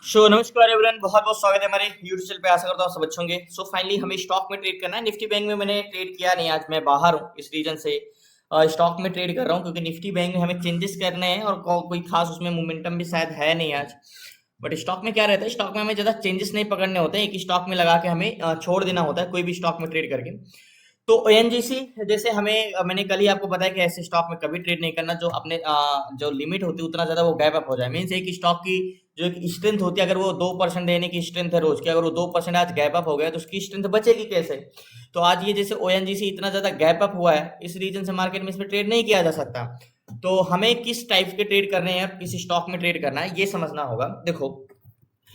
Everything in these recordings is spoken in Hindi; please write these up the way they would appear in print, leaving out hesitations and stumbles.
नमस्कार एवरीवन, बहुत बहुत स्वागत है हमारे यूट्यूब चैनल पे। आशा करता हूँ सब अच्छे होंगे। फाइनली हमें स्टॉक में ट्रेड करना है। निफ्टी बैंक में मैंने ट्रेड किया नहीं, आज मैं बाहर हूँ, इस रीजन से स्टॉक में ट्रेड कर रहा हूँ, क्योंकि निफ्टी बैंक में हमें चेंजेस करने हैं और कोई खास उसमें मोमेंटम भी शायद है नहीं आज। बट स्टॉक में क्या रहता है, स्टॉक में हमें ज्यादा चेंजेस नहीं पकड़ने होते हैं, एक स्टॉक में लगा के हमें छोड़ देना होता है कोई भी स्टॉक में ट्रेड करके। तो ओएनजीसी जैसे हमें मैंने कल ही आपको बताया कि ऐसे स्टॉक में कभी ट्रेड नहीं करना जो अपने जो लिमिट होती है उतना ज्यादा वो गैप अप हो जाए। मीन्स एक स्टॉक की जो एक स्ट्रेंथ होती है, अगर वो 2% देने की स्ट्रेंथ है रोज की, अगर वो 2% आज गैप अप हो गया तो उसकी स्ट्रेंथ बचेगी कैसे। तो आज ये जैसे ओएनजीसी इतना ज्यादा गैप अप हुआ है, इस रीजन से मार्केट में इसमें ट्रेड नहीं किया जा सकता। तो हमें किस टाइप के ट्रेड करने हैं, किस स्टॉक में ट्रेड करना है, ये समझना होगा। देखो,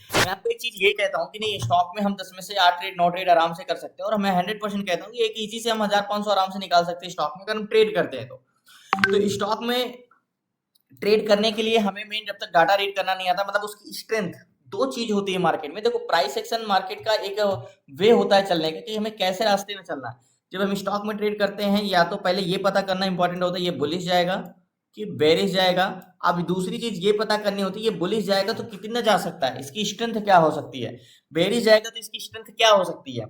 मैं आपको एक चीज ये कहता हूँ कि नहीं, स्टॉक में हम 10 में से 8 ट्रेड 9 ट्रेड आराम से कर सकते हैं, और मैं 100% कहता हूँ कि एक इजी से हम 1500 आराम से निकाल सकते हैं स्टॉक में, अगर हम ट्रेड करते हैं तो स्टॉक में ट्रेड करने के लिए हमें मेन जब तक डाटा रीड करना नहीं आता, मतलब उसकी स्ट्रेंथ, दो चीज होती है मार्केट में। देखो, प्राइस एक्शन मार्केट का एक वे होता है चलने का, कि हमें कैसे रास्ते में चलना है। जब हम स्टॉक में ट्रेड करते हैं, या तो पहले ये पता करना इंपॉर्टेंट होता है ये बुलिश जाएगा कि बेरिश जाएगा। अब दूसरी चीज ये पता करनी होती है ये बुलिश जाएगा तो कितना जा सकता है, इसकी स्ट्रेंथ क्या हो सकती है, बेरिश जाएगा तो इसकी स्ट्रेंथ क्या हो सकती है,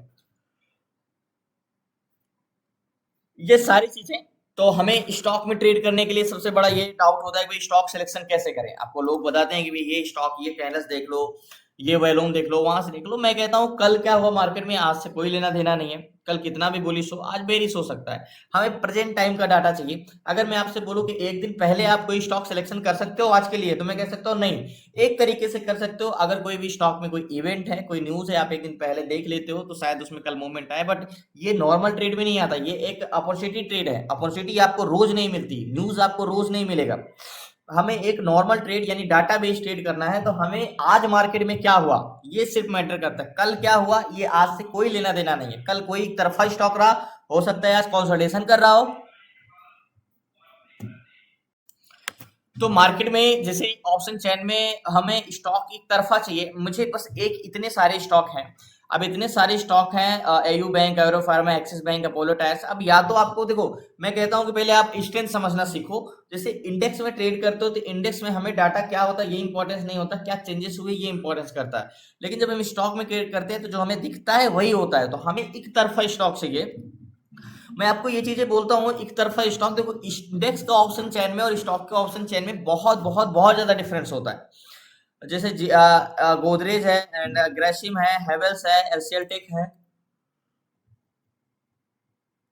ये सारी चीजें। तो हमें स्टॉक में ट्रेड करने के लिए सबसे बड़ा ये डाउट होता है कि भाई स्टॉक सिलेक्शन कैसे करें। आपको लोग बताते हैं कि भाई ये स्टॉक, ये कैनल्स देख लो, ये वैल्यूम देख लो, वहां से देख लो। मैं कहता हूँ कल क्या हुआ मार्केट में, आज से कोई लेना देना नहीं है। कल कितना भी बुलिश हो, आज बेरिश हो सकता है। हमें प्रेजेंट टाइम का डाटा चाहिए। अगर मैं आपसे बोलूं कि एक दिन पहले आप कोई स्टॉक सिलेक्शन कर सकते हो आज के लिए, तो मैं कह सकता हूँ नहीं। एक तरीके से कर सकते हो, अगर कोई भी स्टॉक में कोई इवेंट है, कोई न्यूज है, आप एक दिन पहले देख लेते हो तो शायद उसमें कल मूवमेंट आए। बट ये नॉर्मल ट्रेड में नहीं आता, ये एक अपॉर्चुनिटी ट्रेड है। अपॉर्चुनिटी आपको रोज नहीं मिलती, न्यूज आपको रोज नहीं मिलेगा। हमें एक नॉर्मल ट्रेड यानी डाटा बेस्ड ट्रेड करना है, तो हमें आज मार्केट में क्या हुआ ये सिर्फ मैटर करता है। कल क्या हुआ ये आज से कोई लेना देना नहीं है। कल कोई एक तरफा स्टॉक रहा, हो सकता है आज कंसोलिडेशन कर रहा हो। तो मार्केट में जैसे ऑप्शन चेन में हमें स्टॉक एक तरफा चाहिए। मुझे बस एक, इतने सारे स्टॉक हैं, अब इतने सारे स्टॉक हैं, AU bank, arrow pharma, axis bank, Apollo tyres. अब या तो आपको देखो, मैं कहता हूं कि पहले आप स्ट्रेंथ समझना सीखो। जैसे इंडेक्स में ट्रेड करते हो तो इंडेक्स में हमें डाटा क्या होता है ये इंपॉर्टेंस नहीं होता, क्या चेंजेस हुए ये इंपॉर्टेंस करता है। लेकिन जब हम स्टॉक में ट्रेड करते हैं तो जो हमें दिखता है वही होता है। तो हमें एक तरफा स्टॉक चाहिए। मैं आपको ये चीजें बोलता हूँ, एक तरफा स्टॉक। देखो, इंडेक्स का ऑप्शन चेन में और स्टॉक के ऑप्शन चेन में बहुत बहुत बहुत ज्यादा डिफरेंस होता है। जैसे गोदरेज है, एंड ग्रेसिम है, हेवेल्स है, एचसीएल टेक है।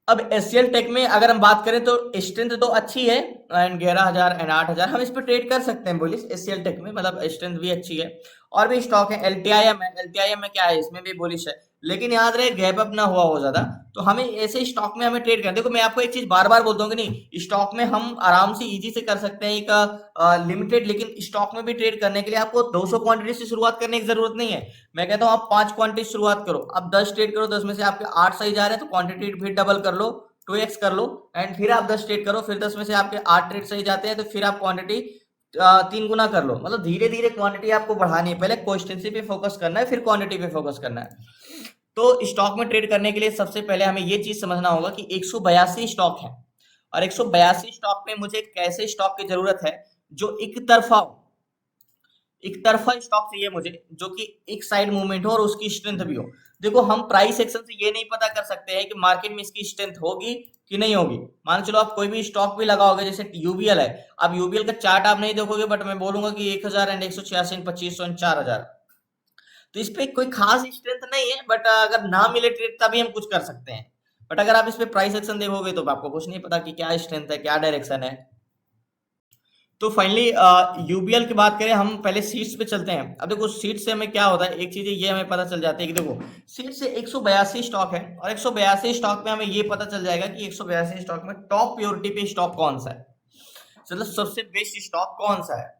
अब एचसीएल टेक में अगर हम बात करें तो स्ट्रेंथ तो अच्छी है, एंड 11,000 एंड 8,000 हम इस पर ट्रेड कर सकते हैं। बोलिए एचसीएल टेक में मतलब स्ट्रेंथ भी अच्छी है। और भी स्टॉक है, एलटीआईएम है, एलटीआईएम में क्या है, इसमें भी बुलिश है। लेकिन याद रहे गैप अप ना हुआ हो ज्यादा। तो हमें ऐसे स्टॉक में हमें ट्रेड करना। देखो, मैं आपको एक चीज बार बार बोलता हूँ कि नहीं, स्टॉक में हम आराम से इजी से कर सकते हैं एक लिमिटेड। लेकिन स्टॉक में भी ट्रेड करने के लिए आपको 200 क्वांटिटी से शुरुआत करने की जरूरत नहीं है। मैं कहता हूँ आप 5 क्वांटिटी शुरुआत करो, आप 10 ट्रेड करो, 10 में से आपके 8 सही जा रहे हैं तो क्वांटिटी फिर डबल कर लो, 2x कर लो। एंड फिर आप 10 ट्रेड करो, फिर 10 में से आपके 8 ट्रेड सही जाते हैं तो फिर आप क्वांटिटी 3 गुना कर लो। मतलब धीरे धीरे क्वांटिटी आपको बढ़ानी है, पहले क्वेश्चन पे फोकस करना है, फिर क्वांटिटी पे फोकस करना है। तो स्टॉक में ट्रेड करने के लिए सबसे पहले हमें ये चीज समझना होगा कि 182 स्टॉक है, और 182 स्टॉक में मुझे कैसे स्टॉक की जरूरत है जो एक तरफा हो। एक तरफा स्टॉक चाहिए मुझे, जो कि एक साइड मूवमेंट हो और उसकी स्ट्रेंथ भी हो। देखो, हम प्राइस एक्शन से ये नहीं पता कर सकते हैं कि मार्केट में इसकी स्ट्रेंथ होगी कि नहीं होगी। मान चलो आप कोई भी स्टॉक भी लगाओगे, जैसे यूबीएल है। अब यूबीएल का चार्ट आप नहीं देखोगे, बट मैं बोलूंगा कि 1,000 एंड 186 एंड 2500 एंड 4,000, तो इस पे कोई खास स्ट्रेंथ नहीं है। बट अगर ना मिले ट्रेड तभी हम कुछ कर सकते हैं। बट अगर आप इस पे प्राइस एक्शन देखोगे तो आपको कुछ नहीं पता कि क्या स्ट्रेंथ है, क्या डायरेक्शन है। तो फाइनली यूबीएल की बात करें, हम पहले सीट्स पे चलते हैं। अब देखो, सीट से हमें क्या होता है, एक चीज ये हमें पता चल जाती है कि देखो, सीट से 182 स्टॉक है, और 182 स्टॉक में हमें ये पता चल जाएगा कि 182 स्टॉक में टॉप प्योरिटी पे स्टॉक कौन सा है, मतलब सबसे बेस्ट स्टॉक कौन सा है।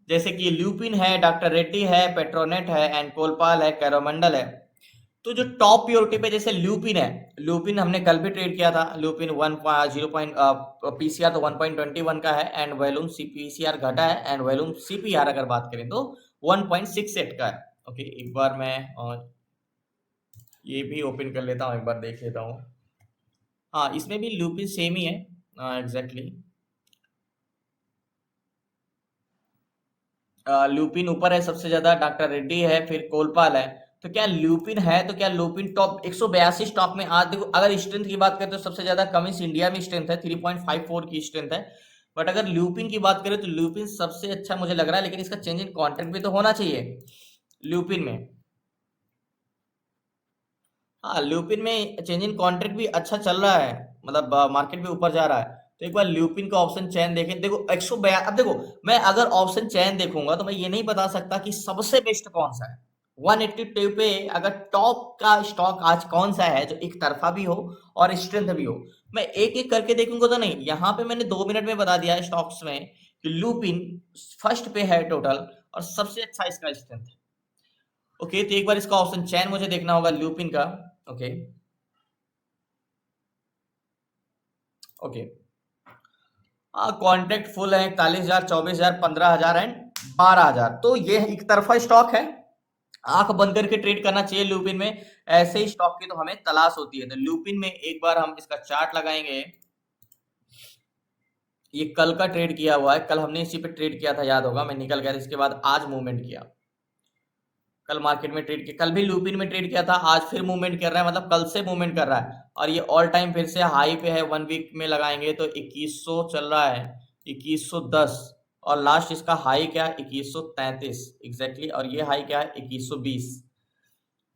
जैसे कि ल्यूपिन है, डॉक्टर रेड्डी है, पेट्रोनेट है, एंड कोलपाल है, कैरोमंडल है। तो जो टॉप प्योरिटी पे जैसे ल्यूपिन है, ल्यूपिन हमने कल भी ट्रेड किया था। ल्यूपिन 1 पॉइंट पीसीआर तो 1.21 का है, एंड वॉल्यूम सी पीसीआर घटा है, एंड वॉल्यूम सीपीआर अगर बात करें तो 1.68 का है। ओके, एक बार मैं ये भी ओपन कर लेता हूँ, एक बार देख लेता हूँ। हाँ, इसमें भी ल्यूपिन सेम ही है एग्जैक्टली। ल्यूपिन ऊपर है सबसे ज्यादा, डॉक्टर रेड्डी है, फिर कोलपाल है। तो क्या ल्यूपिन है, तो क्या ल्यूपिन टॉप 182 स्टॉक में आज देखो, अगर स्ट्रेंथ की बात करें तो सबसे ज्यादा कमिंस इंडिया में स्ट्रेंथ है, 3.54 की स्ट्रेंथ है। बट अगर ल्यूपिन की बात करें तो ल्यूपिन सबसे अच्छा मुझे लग रहा है, लेकिन इसका चेंज इन कॉन्ट्रैक्ट भी तो होना चाहिए ल्यूपिन में। हाँ, ल्यूपिन में चेंज इन कॉन्ट्रैक्ट भी अच्छा चल रहा है, मतलब मार्केट भी ऊपर जा रहा है। तो एक बार ल्यूपिन का ऑप्शन चैन देखें, देखो 142। अब देखो, मैं अगर ऑप्शन चैन देखूंगा तो मैं ये नहीं बता सकता कि सबसे बेस्ट कौन सा है। 182 पे अगर टॉप का स्टॉक आज कौन सा है जो एक तरफा भी हो और स्ट्रेंथ भी हो, मैं एक एक करके देखूंगा तो नहीं। यहाँ पे मैंने 2 मिनट में बता दिया है स्टॉक्स में कि लूपिन फर्स्ट पे है टोटल, और सबसे अच्छा इसका स्ट्रेंथ है। ओके, तो एक बार इसका ऑप्शन चैन मुझे देखना होगा लूपिन का। Okay, okay. हाँ, कॉन्ट्रैक्ट फुल है, 41,000, 24,000, 15,000 एंड 12,000। तो ये एक तरफा स्टॉक है, आंख बंद करके ट्रेड करना चाहिए लूपिन में। ऐसे ही स्टॉक की तो हमें तलाश होती है। तो लूपिन में एक बार हम इसका चार्ट लगाएंगे। ये कल का ट्रेड किया हुआ है, कल हमने इसी पे ट्रेड किया था, याद होगा, मैं निकल गया था, इसके बाद आज मूवमेंट किया। कल मार्केट में ट्रेड किया, कल भी लूपिन में ट्रेड किया था, आज फिर मूवमेंट कर रहा है, मतलब कल से मूवमेंट कर रहा है। और ये ऑल टाइम फिर से हाई पे है। 1 वीक में लगाएंगे तो 2100 चल रहा है, 2110। और लास्ट इसका हाई क्या है, 2133 एग्जैक्टली। और ये हाई क्या है, 2120।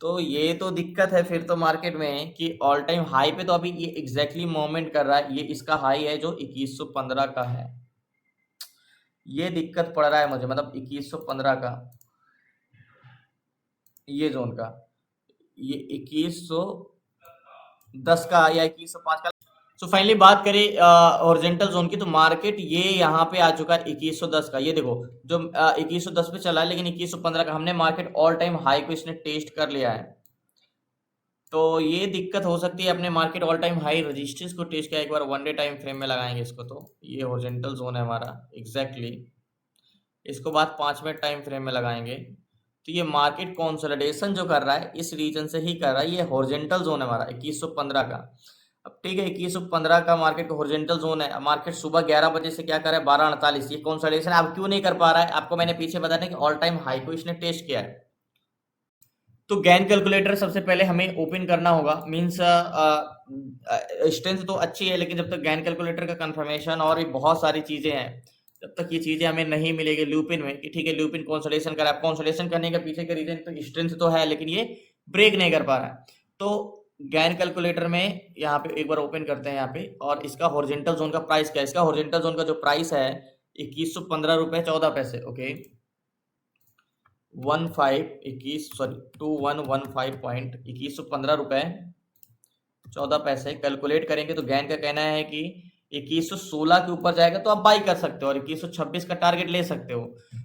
तो ये तो दिक्कत है फिर तो मार्केट में कि ऑल टाइम हाई पे तो अभी ये एग्जैक्टली मूवमेंट कर रहा है। ये इसका हाई है जो 2115 का है। ये दिक्कत पड़ रहा है मुझे, मतलब 2115 का, ये जोन का, ये 2110 का या 2105 का। सो फाइनली बात करें ओरिजेंटल जोन की, तो मार्केट ये यहाँ पे आ चुका है 2110 का। ये देखो, जो 2110 पे चला है, लेकिन 2115 का हमने मार्केट ऑल टाइम हाई को इसने टेस्ट कर लिया है। तो ये दिक्कत हो सकती है, अपने market all time high resistance को टेस्ट किया। एक बार 1 डे टाइम फ्रेम में लगाएंगे इसको, तो ये ओरिजेंटल जोन है हमारा एग्जैक्टली। इसको बाद 5 मिनट टाइम फ्रेम में लगाएंगे, तो ये मार्केट कंसोलिडेशन जो कर रहा है इस रीजन से ही कर रहा है। ये हॉरिजॉन्टल जोन है हमारा 2115 का। अब ठीक है, 2115 का मार्केट हॉरिजॉन्टल जोन है। मार्केट सुबह 11 बजे से क्या कर रहा है, 12:48। ये कंसोलिडेशन अब क्यों नहीं कर पा रहा है, आपको मैंने पीछे बताया कि ऑल टाइम हाई को इसने टेस्ट किया है। तो गैन कैलकुलेटर सबसे पहले हमें ओपन करना होगा। मीन्स स्ट्रेंथ तो अच्छी है, लेकिन जब तक गैन कैलकुलेटर का कंफर्मेशन और भी बहुत सारी चीजें हैं, जब तक ये चीजें हमें नहीं मिलेगी लूपिन में कि ठीक है लूपिन कंसोलिडेशन कर रहा है। कंसोलिडेशन करने के पीछे के रीजन तो स्ट्रेंथ तो है, लेकिन ये ब्रेक नहीं कर पा रहा है। तो गैन कैलकुलेटर में यहाँ पे एक बार ओपन करते हैं यहाँ पे, और इसका हॉरिजॉन्टल जोन का प्राइस क्या है। इसका हॉरिजॉन्टल जोन का जो प्राइस है 2115 रुपए 14 पैसे। ओके, 2115 कैलकुलेट करेंगे तो गैन का कहना है कि 2116 के ऊपर जाएगा तो आप बाई कर सकते हो, और 2126 का टारगेट ले सकते हो।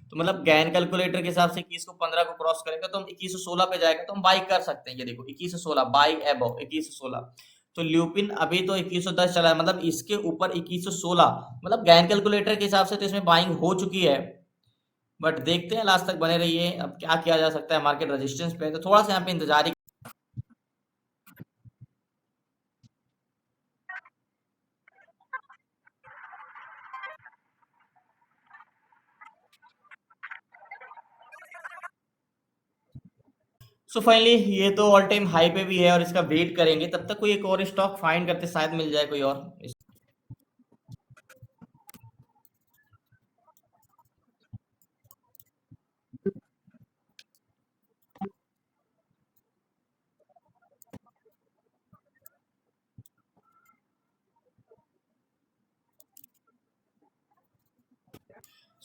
तो मतलब गैन कैलकुलेटर के हिसाब से 2115 को क्रॉस करेगा तो हम 2116 पे जाएगा तो हम बाई कर सकते हैं। ये देखो 2116 बाई एबव 2116। तो ल्यूपिन अभी तो 2110 चला है, मतलब इसके ऊपर 2116, मतलब गैन कैलकुलेटर के हिसाब से तो इसमें बाइंग हो चुकी है। बट देखते हैं, लास्ट तक बने रहिए। अब क्या किया जा सकता है, मार्केट रेजिस्टेंस पे है तो थोड़ा सा यहाँ पे इंतजार ही। सो फाइनली ये तो ऑल टाइम हाई पे भी है, और इसका वेट करेंगे तब तक कोई एक और स्टॉक फाइंड करते, शायद मिल जाए कोई और।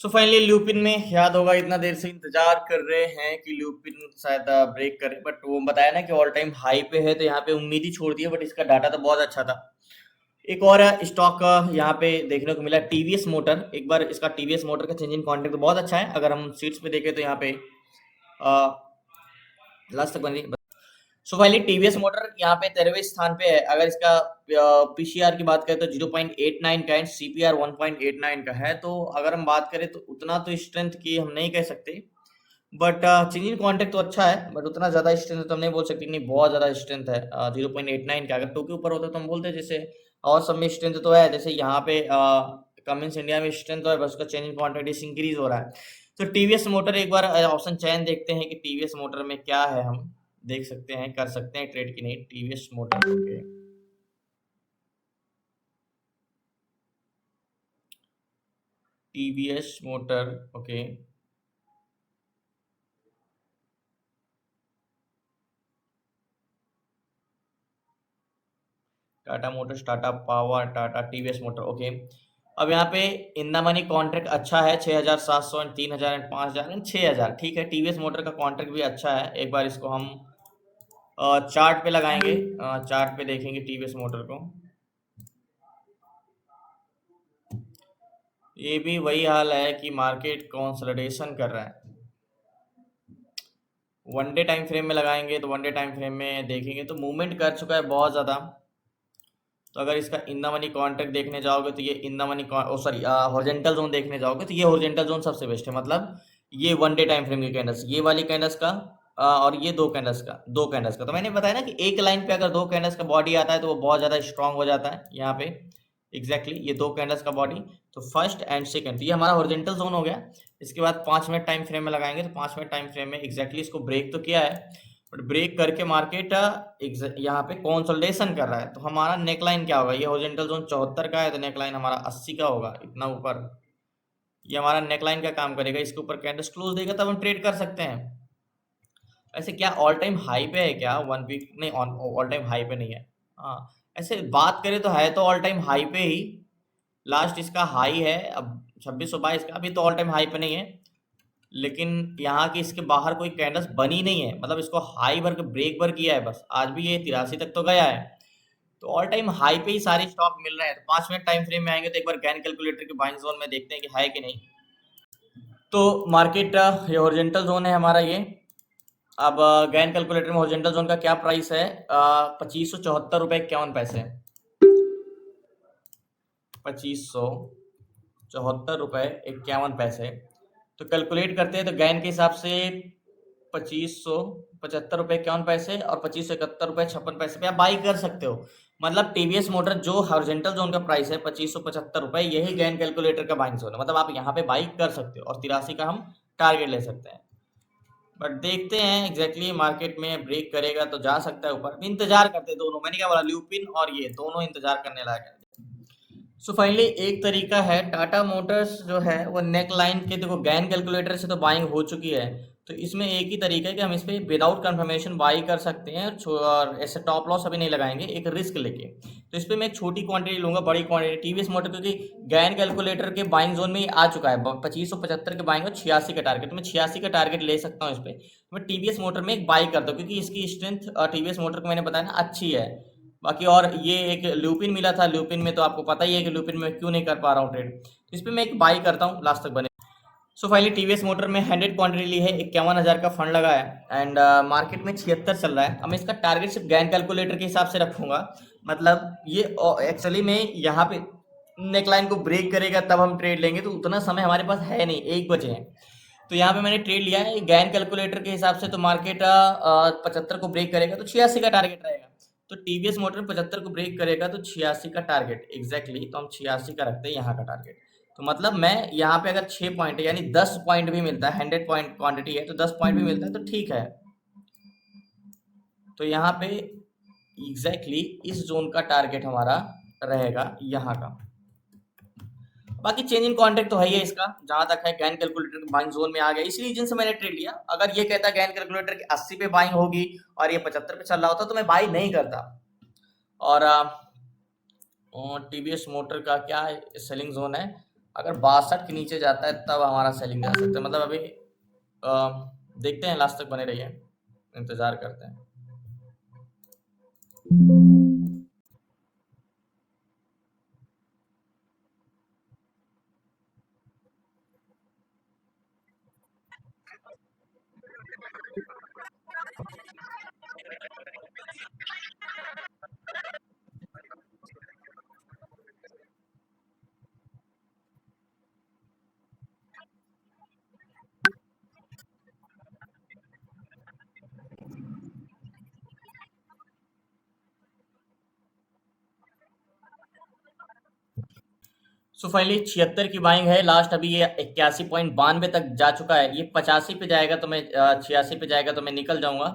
सो फाइनली ल्यूपिन में, याद होगा इतना देर से इंतजार कर रहे हैं कि ल्यूपिन शायद ब्रेक करे, बट वो बताया ना कि ऑल टाइम हाई पे है, तो यहाँ पे उम्मीद ही छोड़ दी है। बट इसका डाटा तो बहुत अच्छा था। एक और स्टॉक यहाँ पे देखने को मिला, टीवीएस मोटर। एक बार इसका टीवीएस मोटर का चेंज इन कॉन्ट्रैक्ट तो बहुत अच्छा है। अगर हम सीट्स पे देखें तो यहाँ पे लास्ट तक बन रही। सो फाइनली टीवीएस मोटर यहाँ पे 13वें स्थान पे है। अगर इसका पीसीआर की बात करें तो 0.89 का है, सीपीआर 1.89 का है। तो अगर हम बात करें तो उतना तो स्ट्रेंथ की हम नहीं कह सकते, बट चेंज इन कॉन्ट्रैक्ट तो अच्छा है, बट उतना ज्यादा स्ट्रेंथ तो हम नहीं बोल सकते। नहीं, बहुत ज्यादा स्ट्रेंथ है 0.89 का। अगर 2 के ऊपर होता तो हम बोलते जैसे, और सब में स्ट्रेंथ तो है, जैसे यहाँ पे कमिंस इंडिया में स्ट्रेंथ तो है, बस उसका चेंज इन कॉन्ट्रैक्ट इंक्रीज हो रहा है। तो टीवीएस मोटर एक बार ऑप्शन चयन देखते हैं कि टीवीएस मोटर में क्या है, हम देख सकते हैं, कर सकते हैं ट्रेड की नहीं। TVS motor, okay, TVS motor, okay, Tata Motors, Tata power, Tata TVS motor, okay. अब यहाँ पे इन द मनी कॉन्ट्रैक्ट अच्छा है, 6,700 एंड 3,000 एंड 5,000 एंड 6,000, ठीक है। टीवीएस मोटर का कॉन्ट्रैक्ट भी अच्छा है। एक बार इसको हम चार्ट पे लगाएंगे, चार्ट पे देखेंगे टीवीएस मोटर को। ये भी वही हाल है कि मार्केट कंसोलिडेशन कर रहा है। वन डे टाइम फ्रेम में लगाएंगे तो वन डे टाइम फ्रेम में देखेंगे तो मूवमेंट कर चुका है बहुत ज़्यादा। तो अगर इसका इन द मनी कॉन्ट्रैक्ट देखने जाओगे तो ये in the money, sorry, horizontal zone देखने जाओगे तो ये हॉरिजॉन्टल जोन सबसे बेस्ट है। मतलब ये वन डे टाइम फ्रेम की कैंडल्स, ये वाली कैंडल्स का और ये दो कैंडल्स का तो मैंने बताया ना कि एक लाइन पे अगर दो कैंडल्स का बॉडी आता है तो वो बहुत ज़्यादा स्ट्रांग हो जाता है। यहाँ पे एग्जैक्टली ये दो कैंडल्स का बॉडी, तो फर्स्ट एंड सेकंड, तो ये हमारा हॉरिजॉन्टल जोन हो गया। इसके बाद 5 मिनट टाइम फ्रेम में लगाएंगे तो 5 मिनट टाइम फ्रेम में एग्जैक्टली इसको ब्रेक तो किया है, बट ब्रेक करके मार्केट यहाँ पे कंसोलिडेशन कर रहा है। तो हमारा नेकलाइन क्या होगा, ये हॉरिजॉन्टल जोन 74 का है तो नेकलाइन हमारा 80 का होगा, इतना ऊपर। ये हमारा नेकलाइन का काम करेगा, इसके ऊपर कैंडल क्लोज देगा तब हम ट्रेड कर सकते हैं। ऐसे क्या ऑल टाइम हाई पे है क्या, 1 वीक नहीं, ऑल टाइम हाई पे नहीं है। हाँ, ऐसे बात करें तो है तो ऑल टाइम हाई पे ही। लास्ट इसका हाई है अब 2622 का, अभी तो ऑल टाइम हाई पे नहीं है, लेकिन यहाँ की इसके बाहर कोई कैंडल्स बनी नहीं है। मतलब इसको हाई भर के ब्रेक भर किया है बस, आज भी ये 83 तक तो गया है। तो ऑल टाइम हाई पे ही सारे स्टॉक मिल रहे हैं। तो 5 मिनट टाइम फ्रेम में आएंगे तो एक बार गैन कैलकुलेटर के बाइंग जोन में देखते हैं कि है कि नहीं। तो मार्केट, ये हॉरिजॉन्टल जोन है हमारा ये। अब गैन कैलकुलेटर में हॉरिजॉन्टल जोन का क्या प्राइस है, 2574 रुपये 51 पैसे, 2574 रुपये 51 पैसे। तो कैलकुलेट करते हैं तो गैन के हिसाब से 2575 रुपये 51 पैसे और 2571 रुपये 56 पैसे पे आप बाई कर सकते हो। मतलब टीवीएस मोटर जो हॉरिजॉन्टल जोन का प्राइस है 2575 रुपये, यही गैन कैलकुलेटर का बाइंग जोन है। मतलब आप यहाँ पे बाई कर सकते हो और 83 का हम टारगेट ले सकते हैं। बट देखते हैं एग्जैक्टली मार्केट में ब्रेक करेगा तो जा सकता है ऊपर, इंतजार करते हैं दोनों। मैंने क्या बोला, ल्यूपिन और ये दोनों इंतजार करने लायक है। सो फाइनली एक तरीका है, टाटा मोटर्स जो है वो नेक लाइन के, देखो गैन कैलकुलेटर से तो बाइंग हो चुकी है, तो इसमें एक ही तरीका है कि हम इस पे विदाउट कंफर्मेशन बाई कर सकते हैं और ऐसे टॉप लॉस अभी नहीं लगाएंगे, एक रिस्क लेके। तो इस पे मैं एक छोटी क्वांटिटी लूंगा, बड़ी क्वांटिटी टीवीएस मोटर, क्योंकि गैन कैलकुलेटर के बाइंग जोन में ही आ चुका है 2575 के बाइंग और 86 का टारगेट, तो मैं 86 का टारगेट ले सकता हूँ इस पे। मैं टीवीएस मोटर में एक बाई करता हूँ क्योंकि इसकी स्ट्रेंथ टीवीएस मोटर को मैंने बताया ना अच्छी है। बाकी और ये एक लूपिन मिला था, लूपिन में तो आपको पता ही है कि लूपिन में क्यों नहीं कर पा रहा हूँ ट्रेड, तो इस पर मैं एक बाई करता हूँ लास्ट तक बने। सो फाइनली टीवीएस मोटर में 100 क्वांटिटी ली है, 51,000 का फंड लगा है एंड मार्केट में 76 चल रहा है। अब मैं इसका टारगेट सिर्फ गैन कैलकुलेटर के हिसाब से रखूंगा। मतलब ये एक्चुअली में यहाँ पे नेकलाइन को ब्रेक करेगा तब हम ट्रेड लेंगे, तो उतना समय हमारे पास है नहीं, 1 बजे है। तो यहाँ पे मैंने ट्रेड लिया है गैन कैलकुलेटर के हिसाब से, तो मार्केट 75 को ब्रेक करेगा तो 86 का टारगेट रहेगा। तो टीवीएस मोटर 75 को ब्रेक करेगा तो 86 का टारगेट एग्जैक्टली, तो हम 86 का रखते हैं यहाँ का टारगेट। तो मतलब मैं यहाँ पे अगर 6 पॉइंट यानी 10 पॉइंट भी मिलता है, 100 पॉइंट क्वांटिटी है तो 10 पॉइंट भी मिलता है तो ठीक है। तो यहाँ पे एग्जैक्टली इस जोन का टारगेट हमारा रहेगा यहाँ का। बाकी चेंज इन कॉन्ट्रैक्ट तो है ही है इसका, जहां तक है गैन कैलकुलेटर बाइंग जोन में आ गया, इसी रीजन से मैंने ट्रेड लिया। अगर ये कहता गैन कैलकुलेटर की 80 पे बाइंग होगी और ये 75 पे चल रहा होता तो मैं बाई नहीं करता। और टीवीएस मोटर का क्या सेलिंग जोन है, अगर 62 के नीचे जाता है तब हमारा सेलिंग जा सकता है। मतलब अभी देखते हैं, लास्ट तक बने रहिए, इंतजार करते हैं। सो फाइनली 76 की बाइंग है लास्ट, अभी ये 81.92 तक जा चुका है। ये 85 पे जाएगा तो मैं 86 पे जाएगा तो मैं निकल जाऊंगा।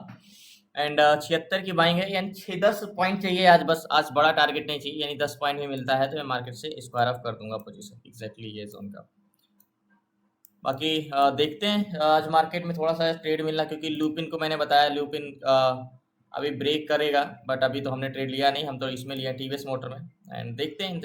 एंड 76 की बाइंग है, यानी 6-10 पॉइंट चाहिए आज, बस आज बड़ा टारगेट नहीं चाहिए, यानी 10 पॉइंट भी मिलता है तो मैं मार्केट से स्क्वायर ऑफ कर दूंगा पोजीशन एग्जैक्टली ये जोन का। बाकी देखते हैं आज मार्केट में थोड़ा सा ट्रेड मिलना, क्योंकि लूपिन को मैंने बताया लूपिन अभी ब्रेक करेगा, बट अभी तो हमने ट्रेड लिया नहीं, हम तो इसमें लिया टीवीएस मोटर में। एंड देखते हैं।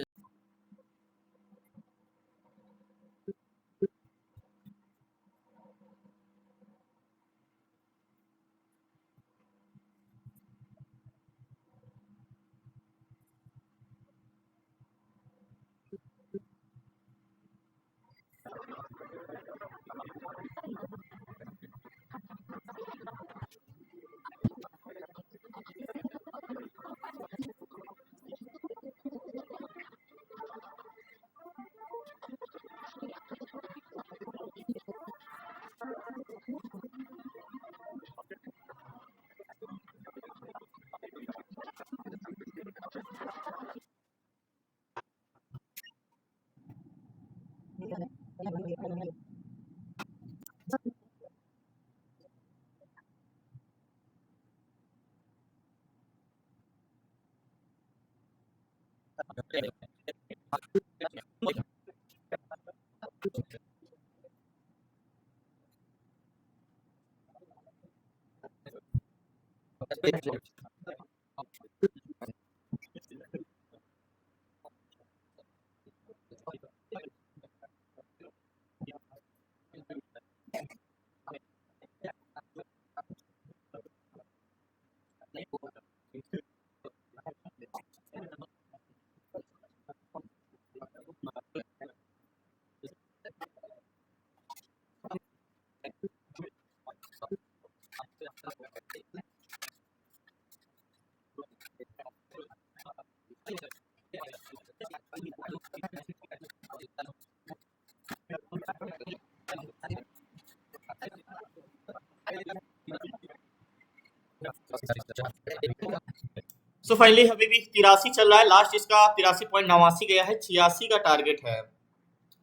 सो फाइनली अभी भी 83 चल रहा है, लास्ट इसका 83.89 गया है, 86 का टारगेट है,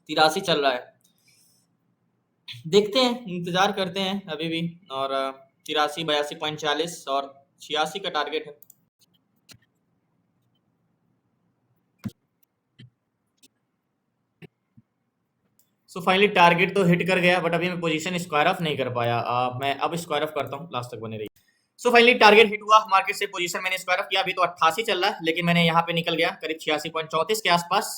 83 चल रहा है। देखते हैं, इंतजार करते हैं अभी भी, और 83, 82.40 और 86 का टारगेट है। सो फाइनली टारगेट तो हिट कर गया, बट अभी मैं पोजीशन स्क्वायर ऑफ नहीं कर पाया। मैं अब स्क्वायर ऑफ करता हूँ, लास्ट तक बने रही। सो फाइनली टारगेट हिट हुआ, मार्केट से पोजीशन मैंने स्क्वायर ऑफ किया। अभी तो 88 चल रहा है, लेकिन मैंने यहाँ पे निकल गया करीब 86.34 के आसपास।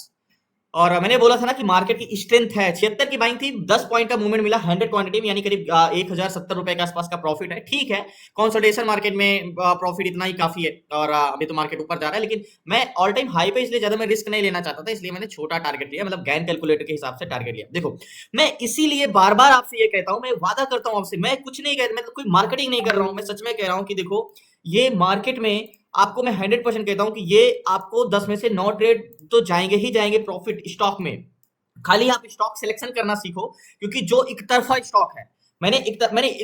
और मैंने बोला था ना कि मार्केट की स्ट्रेंथ है, 76 की बाइंग थी, 10 पॉइंट का मूवमेंट मिला 100 क्वांटिटी में, यानी करीब 1070 रुपए के आसपास का प्रॉफिट है। ठीक है, कंसोलिडेशन मार्केट में प्रॉफिट इतना ही काफी है, और अभी तो मार्केट ऊपर जा रहा है, लेकिन मैं ऑल टाइम हाई पे इसलिए ज्यादा मैं रिस्क नहीं लेना चाहता था, इसलिए मैंने छोटा टारगेट लिया, मतलब गैन कैलकुलेटर के हिसाब से टारगेट लिया। देखो, मैं इसीलिए बार बार आपसे ये कहता हूं, मैं वादा करता हूं आपसे, मैं कुछ नहीं कहता, मैं कोई मार्केटिंग नहीं कर रहा हूं, मैं सच में कह रहा हूं कि देखो, ये मार्केट में आपको मैं 100% कहता हूं कि ये आपको 10 में से 9 ट्रेड तो जाएंगे ही जाएंगे प्रॉफिट स्टॉक में। खाली आप स्टॉक सिलेक्शन करना सीखो, क्योंकि जो एक तरफा स्टॉक है, मैंने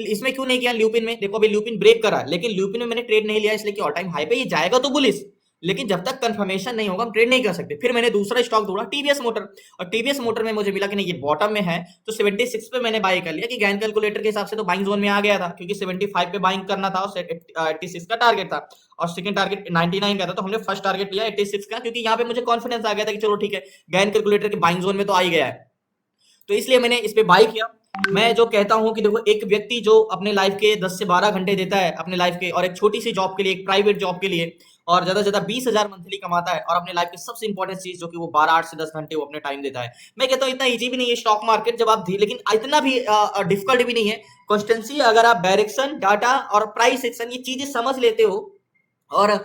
इसमें क्यों नहीं किया, ल्यूपिन में देखो, अभी ल्यूपिन ब्रेक करा, लेकिन ल्यूपिन में मैंने ट्रेड नहीं लिया, इसलिए कि ऑल टाइम हाई पे ये जाएगा तो बुलिश, लेकिन जब तक कंफर्मेशन नहीं होगा हम ट्रेड नहीं कर सकते। फिर मैंने दूसरा स्टॉक ढूंढा टीवीएस मोटर, और टीवीएस मोटर में मुझे मिला कि नहीं, ये बॉटम में है, तो 76 पे मैंने बाय कर लिया, कि गैन कैलकुलेटर के हिसाब से तो बाइंग जोन में आ गया था, क्योंकि 75 पे बाइंग करना था और 86 का टारगेट था, और सेकंड टारगेट 99 का था, तो हमने फर्स्ट टारगेट लिया 86 का, क्योंकि यहाँ पे मुझे कॉन्फिडेंस आ गया था कि चलो ठीक है, गैन कैलकुलेटर के बाइंग जोन में तो आ ही गया है, तो इसलिए मैंने इस पे बाई किया। मैं जो कहता हूं कि देखो, एक व्यक्ति जो अपने लाइफ के 10 से 12 घंटे देता है अपने लाइफ के, और एक छोटी सी जॉब के लिए, एक प्राइवेट जॉब के लिए, और ज्यादा से ज्यादा 20,000 मंथली कमाता है, और अपने लाइफ की सबसे इंपॉर्टेंट चीज जो कि वो 12 8 से 10 घंटे वो अपने टाइम देता है। मैं कहता हूँ इतना इजी भी नहीं है स्टॉक मार्केट, जब आप लेकिन इतना भी डिफिकल्ट भी नहीं है। कॉन्स्टेंसी, अगर आप डायरेक्शन, डाटा और प्राइस एक्शन ये चीजें समझ लेते हो, और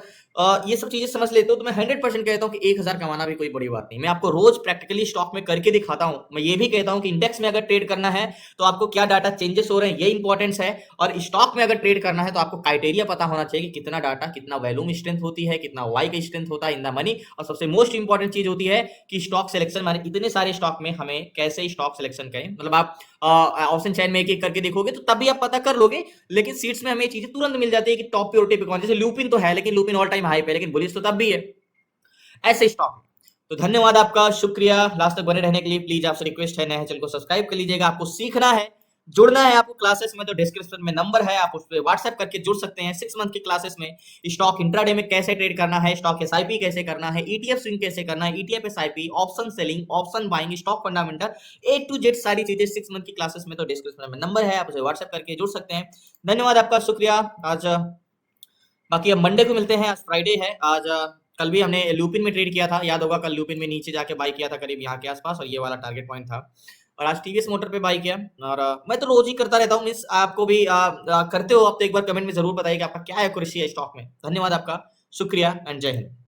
ये सब चीजें समझ लेते हो, तो मैं 100% कहता हूं कि 1000 कमाना भी कोई बड़ी बात नहीं। मैं आपको रोज प्रैक्टिकली स्टॉक में करके दिखाता हूं। मैं ये भी कहता हूं कि इंडेक्स में अगर ट्रेड करना है तो आपको क्या डाटा चेंजेस हो रहे हैं, ये इंपॉर्टेंस है, और स्टॉक में अगर ट्रेड करना है तो आपको क्राइटेरिया पता होना चाहिए कि कितना डाटा, कितना वैल्यूम स्ट्रेंथ होती है, कितना वाई का स्ट्रेंथ होता है इन द मनी, और सबसे मोस्ट इंपॉर्टेंट चीज होती है कि स्टॉक सिलेक्शन, माने इतने सारे स्टॉक में हमें कैसे स्टॉक सिलेक्शन करें। मतलब आप ऑप्शन चैन में एक एक करके देखोगे तो तभी आप पता कर लोगे, लेकिन सीट्स में हमें चीजें तुरंत मिल जाती है कि टॉप प्योरिटी पे कौन, जैसे लूपिन तो है, लेकिन लूपिन ऑल टाइम हाई पे, लेकिन बुलिश तो तब भी है, ऐसे स्टॉक। तो धन्यवाद आपका, शुक्रिया लास्ट तक बने रहने के लिए। प्लीज आपसे रिक्वेस्ट है, नए चैनल को सब्सक्राइब कर लीजिएगा। आपको सीखना है, जुड़ना है आपको क्लासेस में, तो डिस्क्रिप्शन में नंबर है, आप उस पर व्हाट्सएप करके जुड़ सकते हैं। 6 मंथ की क्लासेस में स्टॉक इंट्राडे में कैसे ट्रेड करना है, स्टॉक एसआईपी कैसे करना है, ईटीएफ स्विंग कैसे करना है, ETF SIP, option selling, option buying, stock fundamental, A to Z सारी चीजें 6 मंथ की क्लासेस में, तो डिस्क्रिप्शन में नंबर है, आप उसे व्हाट्सएप करके जुड़ सकते हैं। धन्यवाद आपका, शुक्रिया। आज बाकी अब मंडे को मिलते हैं, आज फ्राइडे है। आज कल भी हमने लूपिन में ट्रेड किया था, याद होगा, कल लूपिन में नीचे जाके बाई किया था करीब यहाँ के आसपास, और ये वाला टारगेट पॉइंट था। और आज टीवीएस मोटर पे बाई किया। और मैं तो रोज ही करता रहता हूँ मिस, आपको भी करते हो आप तो एक बार कमेंट में जरूर बताइए कि आपका क्या एक्यूरेसी है स्टॉक में। धन्यवाद आपका, शुक्रिया एंड जय हिंद।